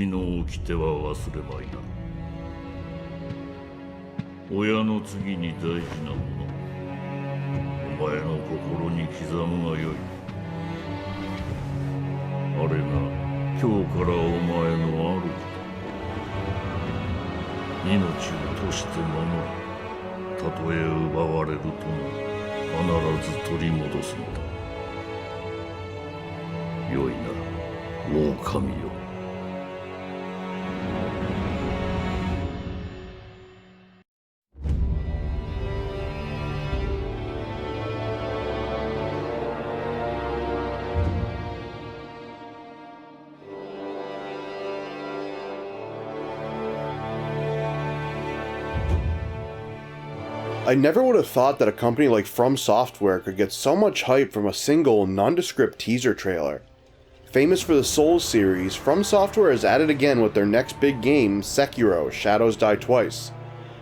りの掟は忘れまいな。親の次に大事なもの、お前の心に刻むがよい。あれが今日からお前の主だ。命を賭して守る。たとえ奪われるとも必ず取り戻すのだ。よいな、狼よ。I never would have thought that a company like From Software could get so much hype from a single, nondescript teaser trailer. Famous for the Souls series, From Software is at it again with their next big game, Sekiro: Shadows Die Twice.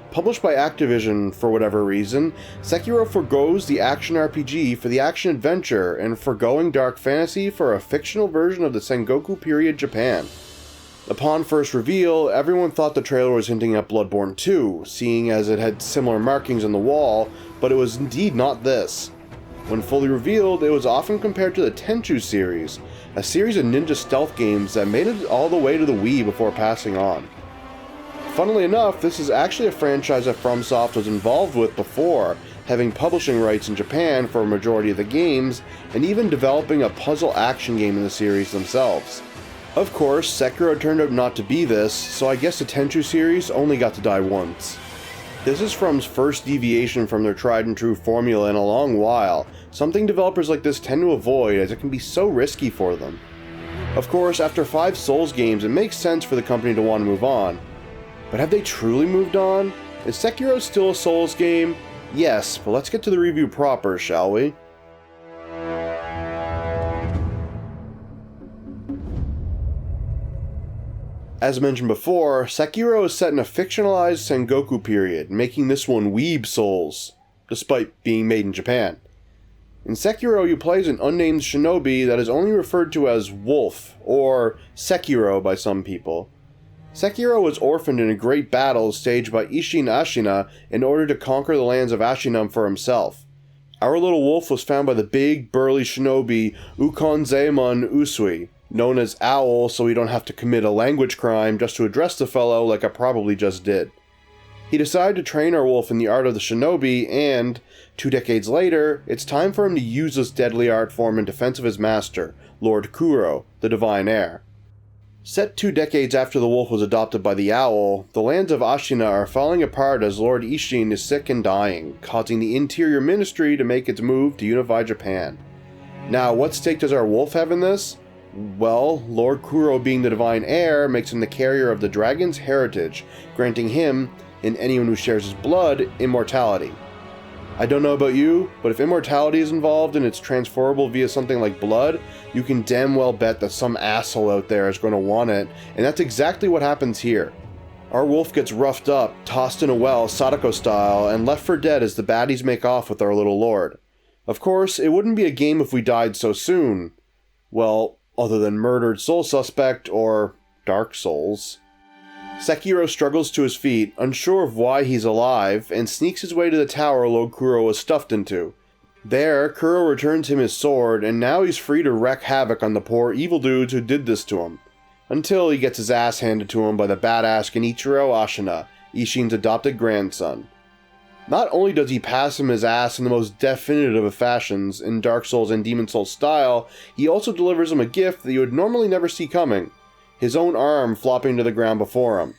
Published by Activision for whatever reason, Sekiro forgoes the action RPG for the action-adventure and forgoing dark fantasy for a fictional version of the Sengoku period Japan. Upon first reveal, everyone thought the trailer was hinting at Bloodborne 2, seeing as it had similar markings on the wall, but it was indeed not this. When fully revealed, it was often compared to the Tenchu series, a series of ninja stealth games that made it all the way to the Wii before passing on. Funnily enough, this is actually a franchise that FromSoft was involved with before, having publishing rights in Japan for a majority of the games, and even developing a puzzle action game in the series themselves. Of course, Sekiro turned out not to be this, so I guess the Tenchu series only got to die once. This is From's first deviation from their tried and true formula in a long while, something developers like this tend to avoid as it can be so risky for them. Of course, after 5 Souls games, it makes sense for the company to want to move on. But have they truly moved on? Is Sekiro still a Souls game? Yes, but let's get to the review proper, shall we? As mentioned before, Sekiro is set in a fictionalized Sengoku period, making this one Weeb Souls, despite being made in Japan. In Sekiro, you play as an unnamed shinobi that is only referred to as Wolf, or Sekiro by some people. Sekiro was orphaned in a great battle staged by Isshin Ashina in order to conquer the lands of Ashinam for himself. Our little wolf was found by the big, burly shinobi Ukonzaemon Usui, known as Owl so we don't have to commit a language crime just to address the fellow like I probably just did. He decided to train our wolf in the art of the shinobi and, 2 decades later, it's time for him to use this deadly art form in defense of his master, Lord Kuro, the divine heir. Set 2 decades after the wolf was adopted by the owl, the lands of Ashina are falling apart as Lord Isshin is sick and dying, causing the Interior Ministry to make its move to unify Japan. Now, what stake does our wolf have in this? Well, Lord Kuro being the divine heir makes him the carrier of the dragon's heritage, granting him, and anyone who shares his blood, immortality. I don't know about you, but if immortality is involved and it's transferable via something like blood, you can damn well bet that some asshole out there is going to want it, and that's exactly what happens here. Our wolf gets roughed up, tossed in a well, Sadako style, and left for dead as the baddies make off with our little lord. Of course, it wouldn't be a game if we died so soon. Well, other than murdered soul suspect or Dark Souls. Sekiro struggles to his feet, unsure of why he's alive, and sneaks his way to the tower Lord Kuro was stuffed into. There, Kuro returns him his sword, and now he's free to wreak havoc on the poor evil dudes who did this to him. Until he gets his ass handed to him by the badass Genichiro Ashina, Isshin's adopted grandson. Not only does he pass him his ass in the most definitive of fashions, in Dark Souls and Demon Souls style, he also delivers him a gift that you would normally never see coming. His own arm flopping to the ground before him.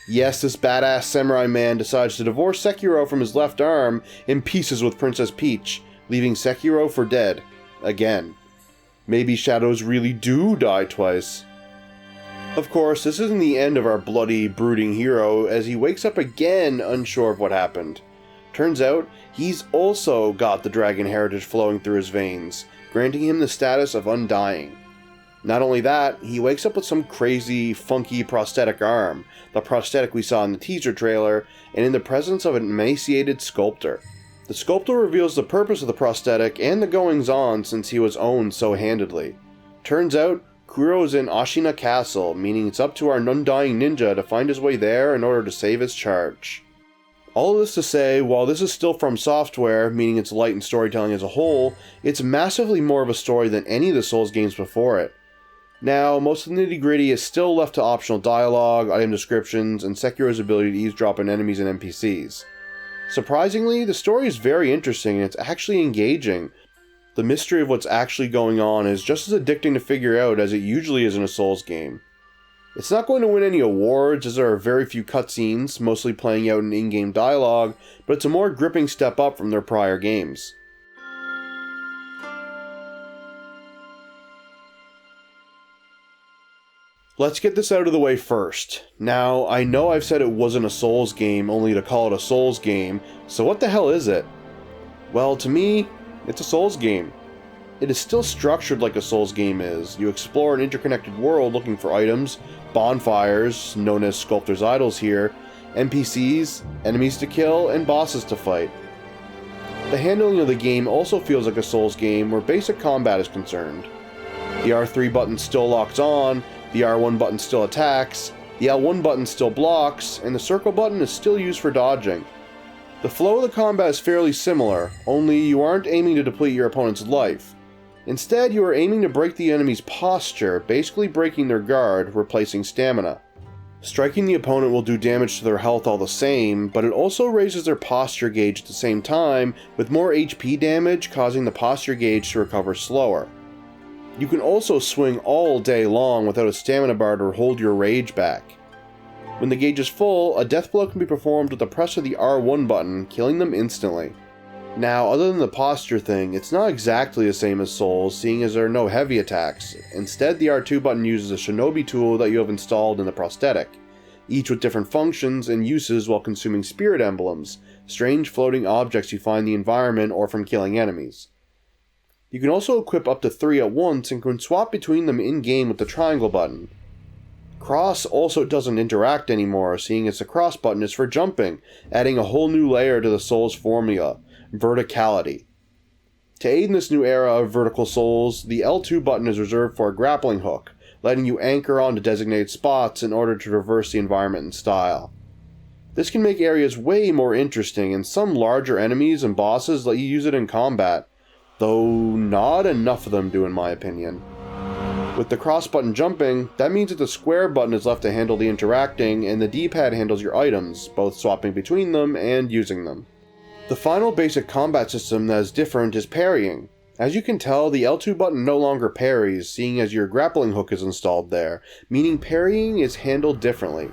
Yes, this badass samurai man decides to divorce Sekiro from his left arm in pieces with Princess Peach, leaving Sekiro for dead. Again. Maybe shadows really do die twice. Of course, this isn't the end of our bloody, brooding hero, as he wakes up again unsure of what happened. Turns out, he's also got the dragon heritage flowing through his veins, granting him the status of undying. Not only that, he wakes up with some crazy, funky prosthetic arm, the prosthetic we saw in the teaser trailer, and in the presence of an emaciated sculptor. The sculptor reveals the purpose of the prosthetic and the goings-on since he was owned so handedly. Turns out, Kuro is in Ashina Castle, meaning it's up to our undying ninja to find his way there in order to save his charge. All of this to say, while this is still from software, meaning it's light in storytelling as a whole, it's massively more of a story than any of the Souls games before it. Now, most of the nitty-gritty is still left to optional dialogue, item descriptions, and Sekiro's ability to eavesdrop on enemies and NPCs. Surprisingly, the story is very interesting and it's actually engaging. The mystery of what's actually going on is just as addicting to figure out as it usually is in a Souls game. It's not going to win any awards as there are very few cutscenes, mostly playing out in in-game dialogue, but it's a more gripping step up from their prior games. Let's get this out of the way first. Now, I know I've said it wasn't a Souls game only to call it a Souls game, so what the hell is it? Well, to me, it's a Souls game. It is still structured like a Souls game is. You explore an interconnected world looking for items, bonfires, known as Sculptor's Idols here, NPCs, enemies to kill, and bosses to fight. The handling of the game also feels like a Souls game where basic combat is concerned. The R3 button still locks on, the R1 button still attacks, the L1 button still blocks, and the circle button is still used for dodging. The flow of the combat is fairly similar, only you aren't aiming to deplete your opponent's life. Instead, you are aiming to break the enemy's posture, basically breaking their guard, replacing stamina. Striking the opponent will do damage to their health all the same, but it also raises their posture gauge at the same time, with more HP damage causing the posture gauge to recover slower. You can also swing all day long without a stamina bar to hold your rage back. When the gauge is full, a death blow can be performed with the press of the R1 button, killing them instantly. Now, other than the posture thing, it's not exactly the same as Souls, seeing as there are no heavy attacks. Instead, the R2 button uses a shinobi tool that you have installed in the prosthetic, each with different functions and uses while consuming spirit emblems, strange floating objects you find in the environment or from killing enemies. You can also equip up to 3 at once and can swap between them in-game with the triangle button. Cross also doesn't interact anymore, seeing as the cross button is for jumping, adding a whole new layer to the Souls formula, verticality. To aid in this new era of vertical Souls, the L2 button is reserved for a grappling hook, letting you anchor onto designated spots in order to traverse the environment in style. This can make areas way more interesting, and some larger enemies and bosses let you use it in combat, though not enough of them do in my opinion. With the cross button jumping, that means that the square button is left to handle the interacting and the D-pad handles your items, both swapping between them and using them. The final basic combat system that is different is parrying. As you can tell, the L2 button no longer parries, seeing as your grappling hook is installed there, meaning parrying is handled differently.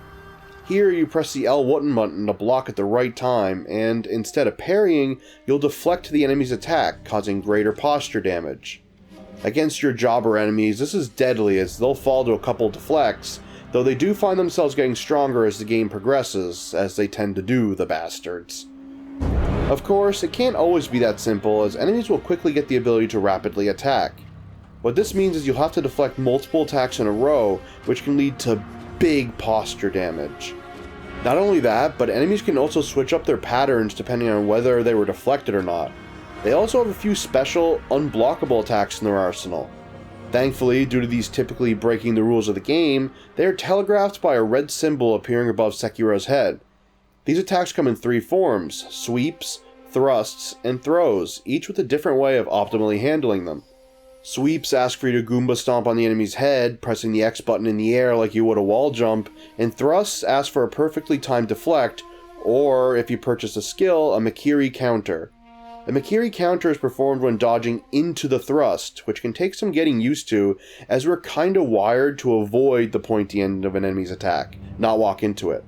Here you press the L1 button to block at the right time, and instead of parrying, you'll deflect the enemy's attack, causing greater posture damage. Against your jobber enemies, this is deadly as they'll fall to a couple deflects, though they do find themselves getting stronger as the game progresses, as they tend to do, the bastards. Of course, it can't always be that simple, as enemies will quickly get the ability to rapidly attack. What this means is you'll have to deflect multiple attacks in a row, which can lead to big posture damage. Not only that, but enemies can also switch up their patterns depending on whether they were deflected or not. They also have a few special, unblockable attacks in their arsenal. Thankfully, due to these typically breaking the rules of the game, they are telegraphed by a red symbol appearing above Sekiro's head. These attacks come in 3 forms: sweeps, thrusts, and throws, each with a different way of optimally handling them. Sweeps ask for you to Goomba stomp on the enemy's head, pressing the X button in the air like you would a wall jump, and thrusts ask for a perfectly timed deflect, or, if you purchase a skill, a Makiri counter. The Makiri counter is performed when dodging into the thrust, which can take some getting used to, as we're kinda wired to avoid the pointy end of an enemy's attack, not walk into it.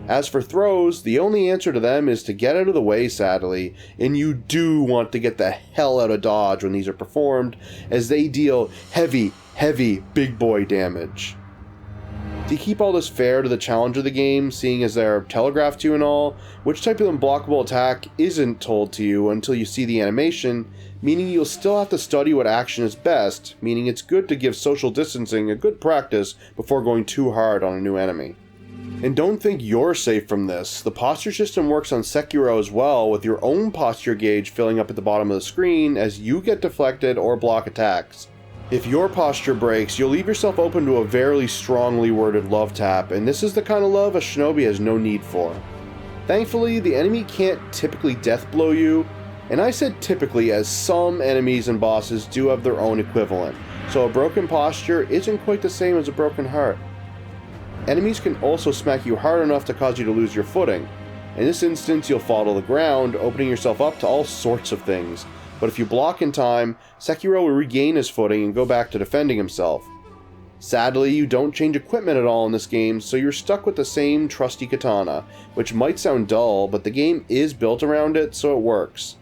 As for throws, the only answer to them is to get out of the way, sadly, and you do want to get the hell out of dodge when these are performed, as they deal heavy big boy damage. To keep all this fair to the challenge of the game, seeing as they're telegraphed to you and all, which type of unblockable attack isn't told to you until you see the animation, meaning you'll still have to study what action is best, meaning it's good to give social distancing a good practice before going too hard on a new enemy. And don't think you're safe from this. The posture system works on Sekiro as well, with your own posture gauge filling up at the bottom of the screen as you get deflected or block attacks. If your posture breaks, you'll leave yourself open to a very strongly worded love tap, and this is the kind of love a shinobi has no need for. Thankfully, the enemy can't typically death blow you, and I said typically as some enemies and bosses do have their own equivalent, so a broken posture isn't quite the same as a broken heart. Enemies can also smack you hard enough to cause you to lose your footing. In this instance, you'll fall to the ground, opening yourself up to all sorts of things. But if you block in time, Sekiro will regain his footing and go back to defending himself. Sadly, you don't change equipment at all in this game, so you're stuck with the same trusty katana, which might sound dull, but the game is built around it, so it works.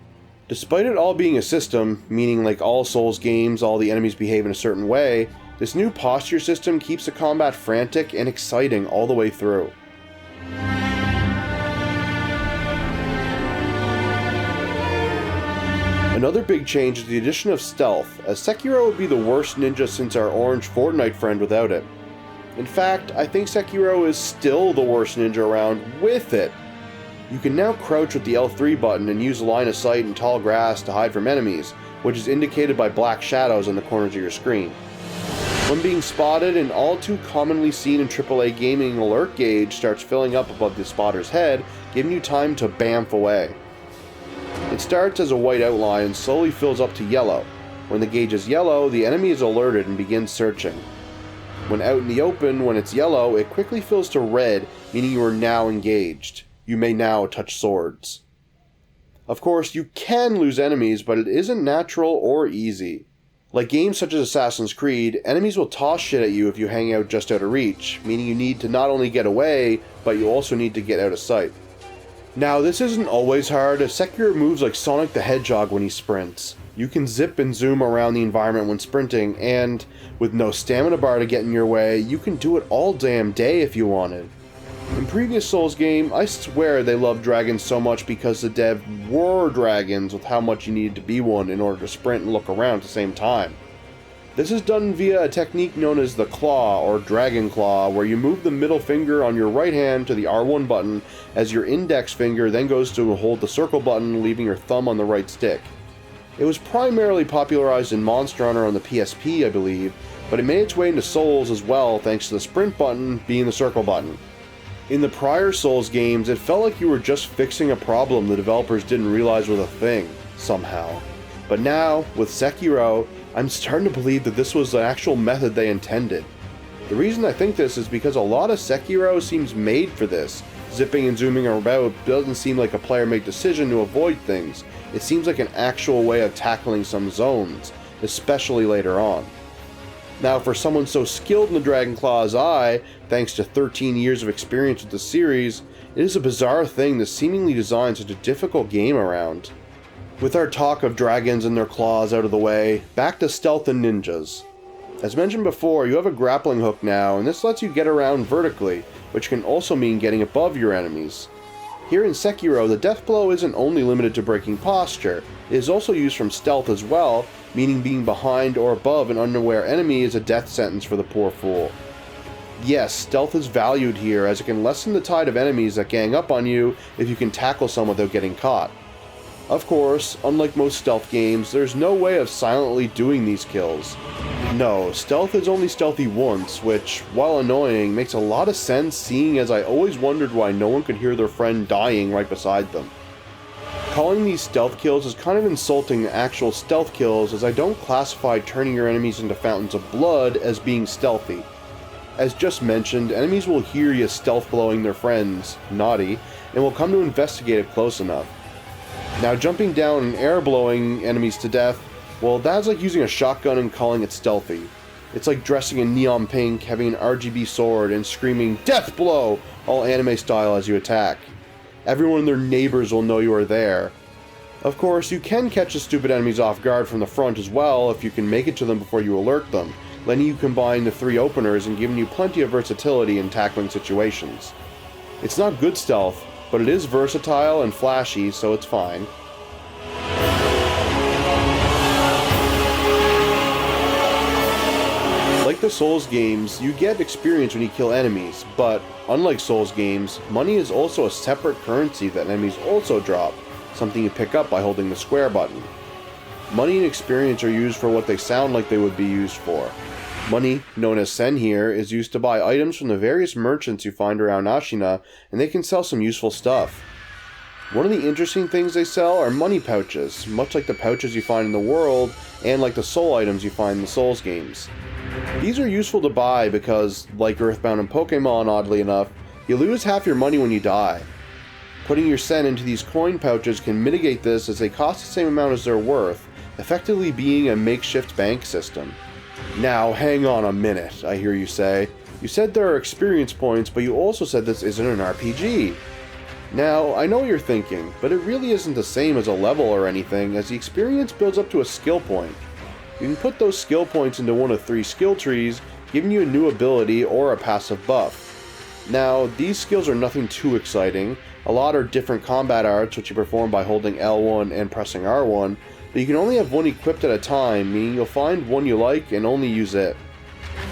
Despite it all being a system, meaning like all Souls games, all the enemies behave in a certain way, this new posture system keeps the combat frantic and exciting all the way through. Another big change is the addition of stealth, as Sekiro would be the worst ninja since our orange Fortnite friend without it. In fact, I think Sekiro is still the worst ninja around with it. You can now crouch with the L3 button and use line of sight in tall grass to hide from enemies, which is indicated by black shadows on the corners of your screen. When being spotted, an all too commonly seen in AAA gaming alert gauge starts filling up above the spotter's head, giving you time to bamf away. It starts as a white outline and slowly fills up to yellow. When the gauge is yellow, the enemy is alerted and begins searching. When out in the open, when it's yellow, it quickly fills to red, meaning you are now engaged. You may now touch swords. Of course, you can lose enemies, but it isn't natural or easy. Like games such as Assassin's Creed, enemies will toss shit at you if you hang out just out of reach, meaning you need to not only get away, but you also need to get out of sight. Now, this isn't always hard, as Sekiro moves like Sonic the Hedgehog when he sprints. You can zip and zoom around the environment when sprinting, and with no stamina bar to get in your way, you can do it all damn day if you wanted. In previous Souls game, I swear they loved dragons so much because the dev were dragons with how much you needed to be one in order to sprint and look around at the same time. This is done via a technique known as the claw or dragon claw, where you move the middle finger on your right hand to the R1 button as your index finger then goes to hold the circle button, leaving your thumb on the right stick. It was primarily popularized in Monster Hunter on the PSP, I believe, but it made its way into Souls as well thanks to the sprint button being the circle button. In the prior Souls games, it felt like you were just fixing a problem the developers didn't realize was a thing, somehow. But now, with Sekiro, I'm starting to believe that this was the actual method they intended. The reason I think this is because a lot of Sekiro seems made for this. Zipping and zooming about doesn't seem like a player-made decision to avoid things. It seems like an actual way of tackling some zones, especially later on. Now, for someone so skilled in the Dragon Claw as I, thanks to 13 years of experience with the series, it is a bizarre thing to seemingly design such a difficult game around. With our talk of dragons and their claws out of the way, back to stealth and ninjas. As mentioned before, you have a grappling hook now, and this lets you get around vertically, which can also mean getting above your enemies. Here in Sekiro, the death blow isn't only limited to breaking posture, it is also used from stealth as well, meaning being behind or above an unaware enemy is a death sentence for the poor fool. Yes, stealth is valued here, as it can lessen the tide of enemies that gang up on you if you can tackle some without getting caught. Of course, unlike most stealth games, there's no way of silently doing these kills. No, stealth is only stealthy once, which, while annoying, makes a lot of sense seeing as I always wondered why no one could hear their friend dying right beside them. Calling these stealth kills is kind of insulting to actual stealth kills, as I don't classify turning your enemies into fountains of blood as being stealthy. As just mentioned, enemies will hear you stealth blowing their friends, naughty, and will come to investigate if close enough. Now, jumping down and air blowing enemies to death, well, that's like using a shotgun and calling it stealthy. It's like dressing in neon pink, having an RGB sword, and screaming "Death Blow!" all anime style as you attack. Everyone and their neighbors will know you are there. Of course, you can catch the stupid enemies off guard from the front as well if you can make it to them before you alert them, letting you combine the 3 openers and giving you plenty of versatility in tackling situations. It's not good stealth, but it is versatile and flashy, so it's fine. Like the Souls games, you get experience when you kill enemies, but unlike Souls games, money is also a separate currency that enemies also drop, something you pick up by holding the square button. Money and experience are used for what they sound like they would be used for. Money, known as sen here, is used to buy items from the various merchants you find around Ashina, and they can sell some useful stuff. One of the interesting things they sell are money pouches, much like the pouches you find in the world, and like the soul items you find in the Souls games. These are useful to buy because, like Earthbound and Pokemon oddly enough, you lose half your money when you die. Putting your sen into these coin pouches can mitigate this as they cost the same amount as they're worth, effectively being a makeshift bank system. Now, hang on a minute, I hear you say. You said there are experience points, but you also said this isn't an RPG. Now, I know what you're thinking, but it really isn't the same as a level or anything, as the experience builds up to a skill point. You can put those skill points into one of 3 skill trees, giving you a new ability or a passive buff. Now, these skills are nothing too exciting. A lot are different combat arts, which you perform by holding L1 and pressing R1, but you can only have one equipped at a time, meaning you'll find one you like and only use it.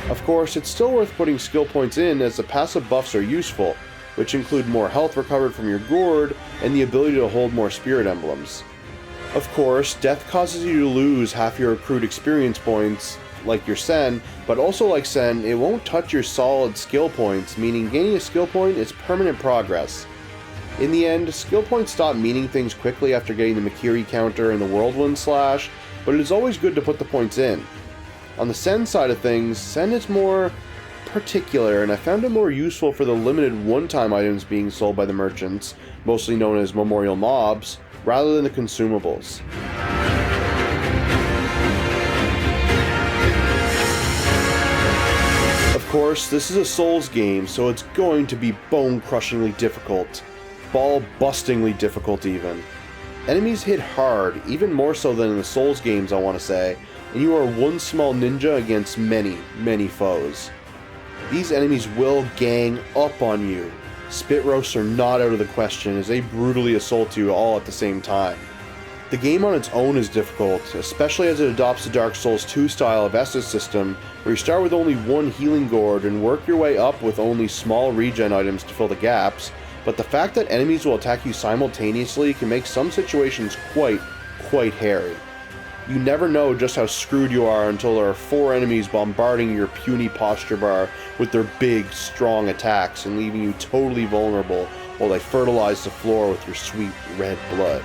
Of course, it's still worth putting skill points in as the passive buffs are useful, which include more health recovered from your gourd and the ability to hold more spirit emblems. Of course, death causes you to lose half your accrued experience points, like your sen, but also like sen, it won't touch your solid skill points, meaning gaining a skill point is permanent progress. In the end, skill points stop meaning things quickly after getting the Makiri counter and the Whirlwind Slash, but it is always good to put the points in. On the sen side of things, sen is more particular, and I found it more useful for the limited one-time items being sold by the merchants, mostly known as memorial mobs, rather than the consumables. Of course, this is a Souls game, so it's going to be bone-crushingly difficult. Ball-bustingly difficult even. Enemies hit hard, even more so than in the Souls games I want to say, and you are one small ninja against many, many foes. These enemies will gang up on you. Spit roasts are not out of the question as they brutally assault you all at the same time. The game on its own is difficult, especially as it adopts the Dark Souls 2 style of Estus system, where you start with only one healing gourd and work your way up with only small regen items to fill the gaps, but the fact that enemies will attack you simultaneously can make some situations quite hairy. You never know just how screwed you are until there are 4 enemies bombarding your puny posture bar with their big, strong attacks and leaving you totally vulnerable while they fertilize the floor with your sweet red blood.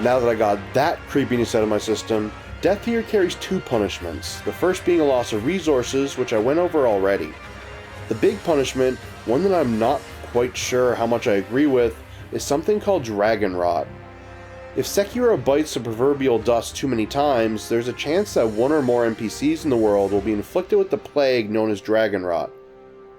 Now that I got that creepiness out of my system, death here carries 2 punishments, the first being a loss of resources, which I went over already. The big punishment, one that I'm not quite sure how much I agree with, is something called Dragon Rot. If Sekiro bites the proverbial dust too many times, there's a chance that one or more NPCs in the world will be inflicted with the plague known as Dragon Rot.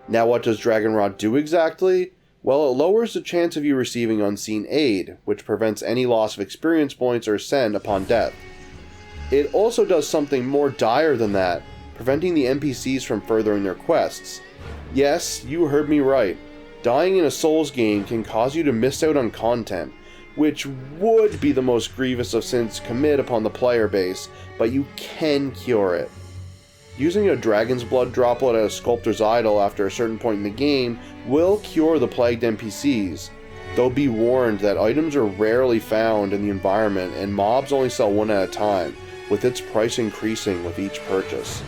Now what does Dragon Rot do exactly? Well, it lowers the chance of you receiving unseen aid, which prevents any loss of experience points or sen upon death. It also does something more dire than that, preventing the NPCs from furthering their quests. Yes, you heard me right. Dying in a Souls game can cause you to miss out on content, which would be the most grievous of sins to commit upon the player base, but you can cure it. Using a dragon's blood droplet at a sculptor's idol after a certain point in the game will cure the plagued NPCs, though be warned that items are rarely found in the environment and mobs only sell one at a time, with its price increasing with each purchase.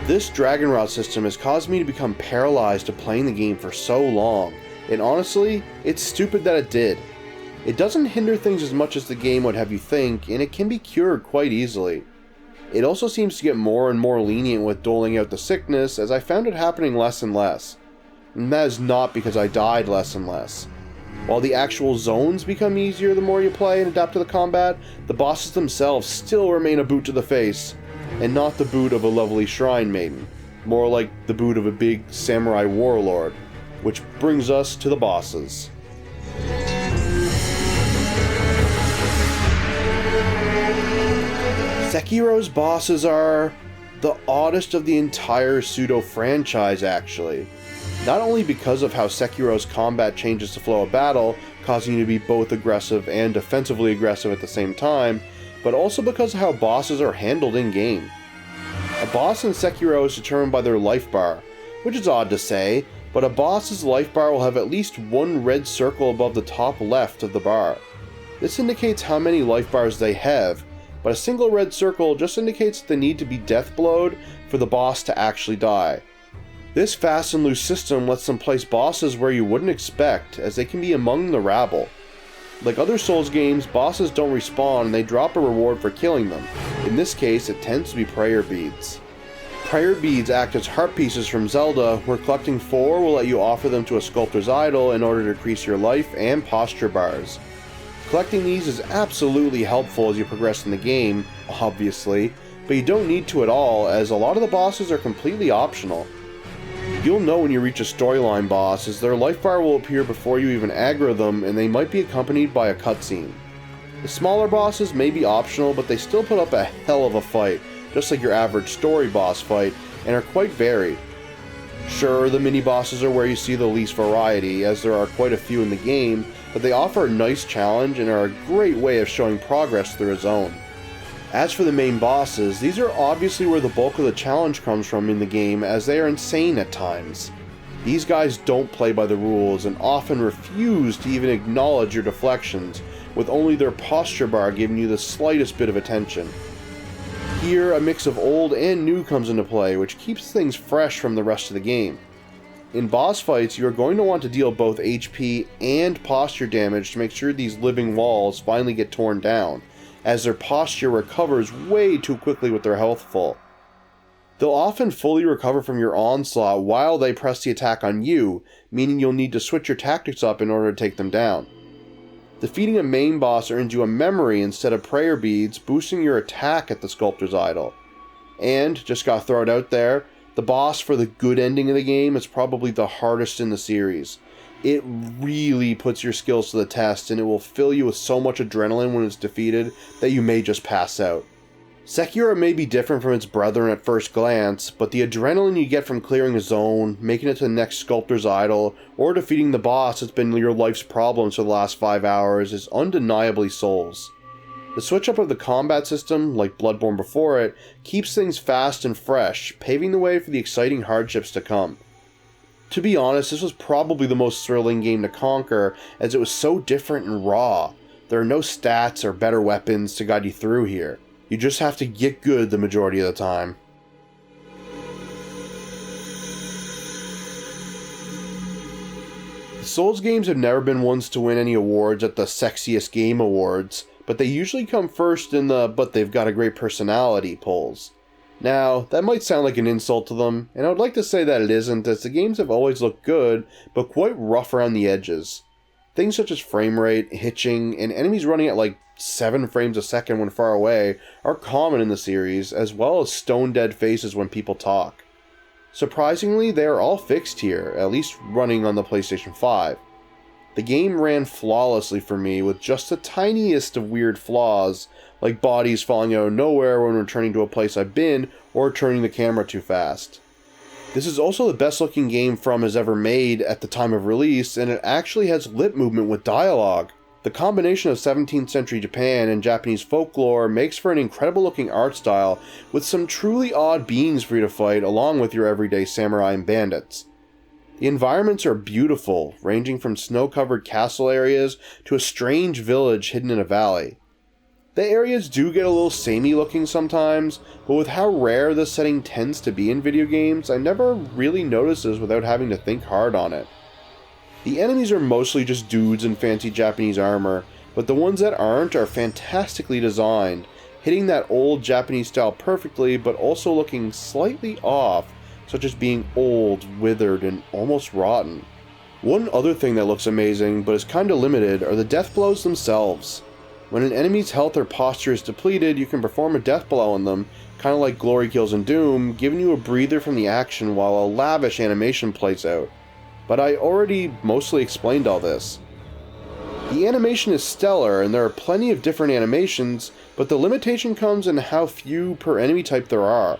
This Dragon Rot system has caused me to become paralyzed to playing the game for so long, and honestly, it's stupid that it did. It doesn't hinder things as much as the game would have you think, and it can be cured quite easily. It also seems to get more and more lenient with doling out the sickness, as I found it happening less and less. And that is not because I died less and less. While the actual zones become easier the more you play and adapt to the combat, the bosses themselves still remain a boot to the face, and not the boot of a lovely shrine maiden, more like the boot of a big samurai warlord, which brings us to the bosses. Sekiro's bosses are the oddest of the entire pseudo-franchise, actually. Not only because of how Sekiro's combat changes the flow of battle, causing you to be both aggressive and defensively aggressive at the same time, but also because of how bosses are handled in-game. A boss in Sekiro is determined by their life bar, which is odd to say, but a boss's life bar will have at least one red circle above the top left of the bar. This indicates how many life bars they have, but a single red circle just indicates the need to be death-blowed for the boss to actually die. This fast and loose system lets them place bosses where you wouldn't expect, as they can be among the rabble. Like other Souls games, bosses don't respawn and they drop a reward for killing them. In this case, it tends to be prayer beads. Prayer beads act as heart pieces from Zelda, where collecting 4 will let you offer them to a sculptor's idol in order to increase your life and posture bars. Collecting these is absolutely helpful as you progress in the game, obviously, but you don't need to at all, as a lot of the bosses are completely optional. You'll know when you reach a storyline boss, as their life bar will appear before you even aggro them, and they might be accompanied by a cutscene. The smaller bosses may be optional, but they still put up a hell of a fight, just like your average story boss fight, and are quite varied. Sure, the mini-bosses are where you see the least variety, as there are quite a few in the game, but they offer a nice challenge and are a great way of showing progress through a zone. As for the main bosses, these are obviously where the bulk of the challenge comes from in the game, as they are insane at times. These guys don't play by the rules and often refuse to even acknowledge your deflections, with only their posture bar giving you the slightest bit of attention. Here, a mix of old and new comes into play, which keeps things fresh from the rest of the game. In boss fights, you are going to want to deal both HP and posture damage to make sure these living walls finally get torn down, as their posture recovers way too quickly with their health full. They'll often fully recover from your onslaught while they press the attack on you, meaning you'll need to switch your tactics up in order to take them down. Defeating a main boss earns you a memory instead of prayer beads, boosting your attack at the sculptor's idol. And, just gotta throw it out there, the boss for the good ending of the game is probably the hardest in the series. It really puts your skills to the test, and it will fill you with so much adrenaline when it's defeated that you may just pass out. Sekiro may be different from its brethren at first glance, but the adrenaline you get from clearing a zone, making it to the next sculptor's idol, or defeating the boss that's been your life's problems for the last 5 hours is undeniably Souls. The switch up of the combat system, like Bloodborne before it, keeps things fast and fresh, paving the way for the exciting hardships to come. To be honest, this was probably the most thrilling game to conquer, as it was so different and raw. There are no stats or better weapons to guide you through here. You just have to get good the majority of the time. The Souls games have never been ones to win any awards at the Sexiest Game Awards, but they usually come first in the "but they've got a great personality" polls. Now, that might sound like an insult to them, and I would like to say that it isn't, as the games have always looked good, but quite rough around the edges. Things such as frame rate, hitching, and enemies running at like 7 frames a second when far away are common in the series, as well as stone-dead faces when people talk. Surprisingly, they are all fixed here, at least running on the PlayStation 5. The game ran flawlessly for me, with just the tiniest of weird flaws, like bodies falling out of nowhere when returning to a place I've been, or turning the camera too fast. This is also the best looking game From has ever made at the time of release, and it actually has lip movement with dialogue. The combination of 17th century Japan and Japanese folklore makes for an incredible looking art style, with some truly odd beings for you to fight along with your everyday samurai and bandits. The environments are beautiful, ranging from snow-covered castle areas to a strange village hidden in a valley. The areas do get a little samey looking sometimes, but with how rare this setting tends to be in video games, I never really noticed this without having to think hard on it. The enemies are mostly just dudes in fancy Japanese armor, but the ones that aren't are fantastically designed, hitting that old Japanese style perfectly, but also looking slightly off, such as being old, withered, and almost rotten. One other thing that looks amazing, but is kinda limited, are the death blows themselves. When an enemy's health or posture is depleted, you can perform a death blow on them, kinda like glory kills in Doom, giving you a breather from the action while a lavish animation plays out. But I already mostly explained all this. The animation is stellar, and there are plenty of different animations, but the limitation comes in how few per enemy type there are.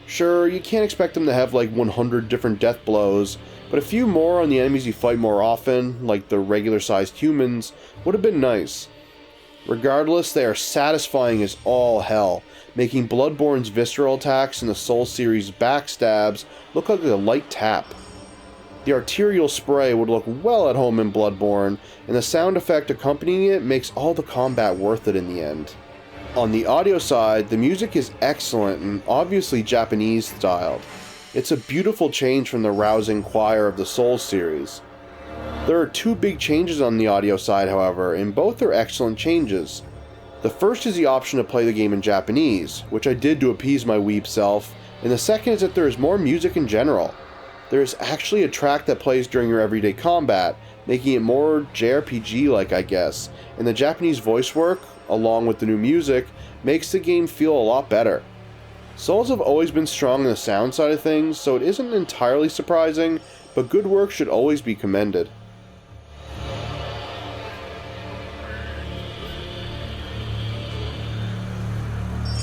Sure, you can't expect them to have like 100 different death blows, but a few more on the enemies you fight more often, like the regular-sized humans, would have been nice. Regardless, they are satisfying as all hell, making Bloodborne's visceral attacks and the Souls series' backstabs look like a light tap. The arterial spray would look well at home in Bloodborne, and the sound effect accompanying it makes all the combat worth it in the end. On the audio side, the music is excellent and obviously Japanese styled. It's a beautiful change from the rousing choir of the Souls series. There are two big changes on the audio side, however, and both are excellent changes. The first is the option to play the game in Japanese, which I did to appease my weeb self, and the second is that there is more music in general. There is actually a track that plays during your everyday combat, making it more JRPG-like, I guess, and the Japanese voice work, along with the new music, makes the game feel a lot better. Souls have always been strong in the sound side of things, so it isn't entirely surprising, but good work should always be commended.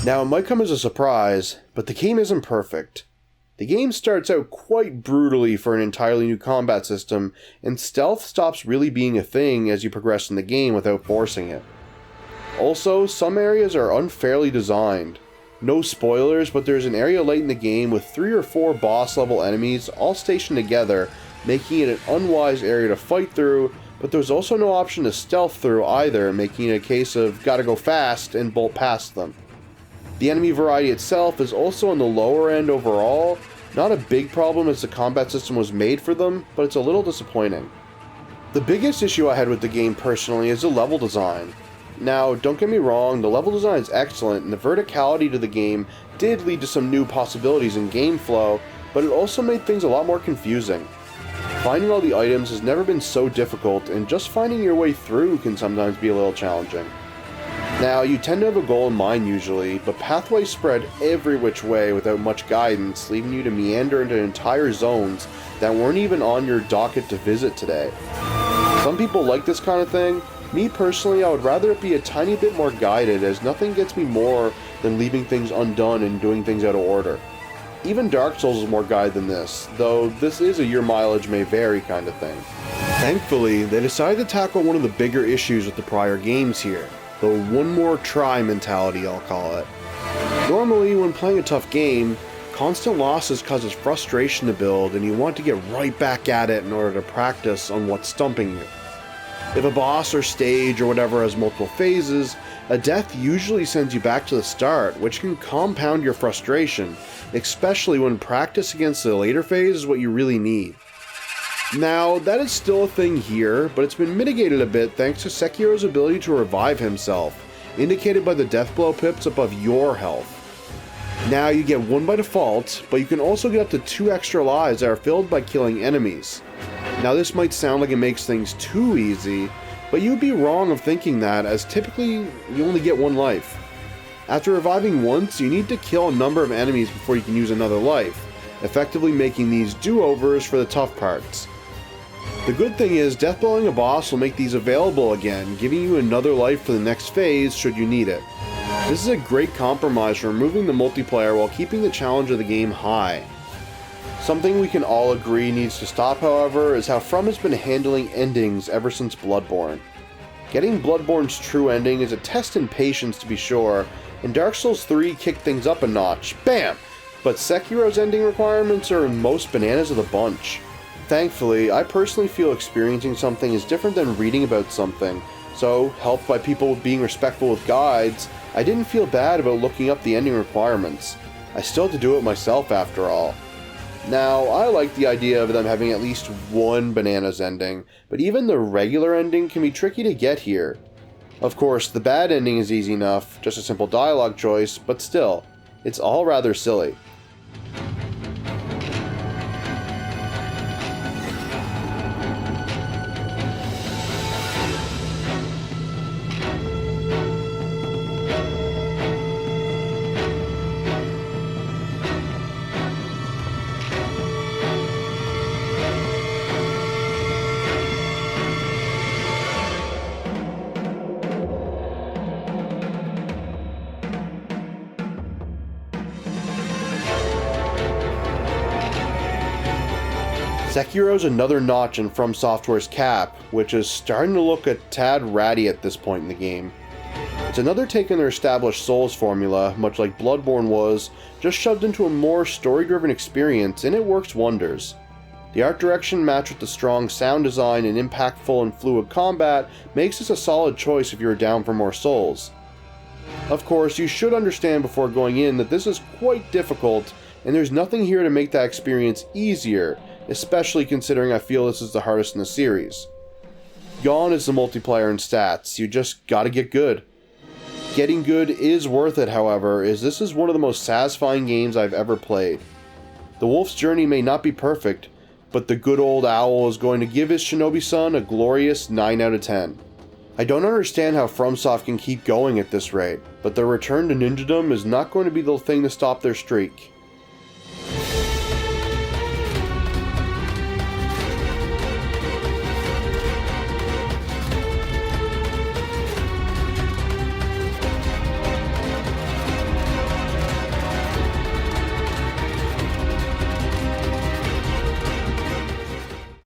Now, it might come as a surprise, but the game isn't perfect. The game starts out quite brutally for an entirely new combat system, and stealth stops really being a thing as you progress in the game without forcing it. Also, some areas are unfairly designed. No spoilers, but there's an area late in the game with 3 or 4 boss level enemies all stationed together, making it an unwise area to fight through, but there's also no option to stealth through either, making it a case of gotta go fast and bolt past them. The enemy variety itself is also on the lower end overall, not a big problem as the combat system was made for them, but it's a little disappointing. The biggest issue I had with the game personally is the level design. Now, don't get me wrong, the level design is excellent and the verticality to the game did lead to some new possibilities in game flow, but it also made things a lot more confusing. Finding all the items has never been so difficult, and just finding your way through can sometimes be a little challenging. Now, you tend to have a goal in mind usually, but pathways spread every which way without much guidance, leaving you to meander into entire zones that weren't even on your docket to visit today. Some people like this kind of thing. Me personally, I would rather it be a tiny bit more guided, as nothing gets me more than leaving things undone and doing things out of order. Even Dark Souls is more guided than this, though this is a your mileage may vary kind of thing. Thankfully, they decided to tackle one of the bigger issues with the prior games here. The one more try mentality, I'll call it. Normally, when playing a tough game, constant losses causes frustration to build and you want to get right back at it in order to practice on what's stumping you. If a boss or stage or whatever has multiple phases, a death usually sends you back to the start, which can compound your frustration, especially when practice against the later phase is what you really need. Now, that is still a thing here, but it's been mitigated a bit thanks to Sekiro's ability to revive himself, indicated by the death blow pips above your health. Now you get 1 by default, but you can also get up to 2 extra lives that are filled by killing enemies. Now this might sound like it makes things too easy, but you'd be wrong of thinking that, as typically you only get 1 life. After reviving once, you need to kill a number of enemies before you can use another life, effectively making these do-overs for the tough parts. The good thing is, deathblowing a boss will make these available again, giving you another life for the next phase should you need it. This is a great compromise for removing the multiplayer while keeping the challenge of the game high. Something we can all agree needs to stop, however, is how From has been handling endings ever since Bloodborne. Getting Bloodborne's true ending is a test in patience to be sure, and Dark Souls 3 kicked things up a notch, BAM! But Sekiro's ending requirements are most bananas of the bunch. Thankfully, I personally feel experiencing something is different than reading about something, so, helped by people being respectful with guides, I didn't feel bad about looking up the ending requirements. I still had to do it myself after all. Now, I like the idea of them having at least one bananas ending, but even the regular ending can be tricky to get here. Of course, the bad ending is easy enough, just a simple dialogue choice, but still, it's all rather silly. Sekiro's another notch in From Software's cap, which is starting to look a tad ratty at this point in the game. It's another take on their established Souls formula, much like Bloodborne was, just shoved into a more story-driven experience, and it works wonders. The art direction matched with the strong sound design and impactful and fluid combat makes this a solid choice if you're down for more Souls. Of course, you should understand before going in that this is quite difficult, and there's nothing here to make that experience easier, especially considering I feel this is the hardest in the series. Gone is the multiplayer and stats, you just gotta get good. Getting good is worth it, however, as this is one of the most satisfying games I've ever played. The wolf's journey may not be perfect, but the good old owl is going to give his shinobi son a glorious 9 out of 10. I don't understand how FromSoft can keep going at this rate, but their return to ninjadom is not going to be the thing to stop their streak.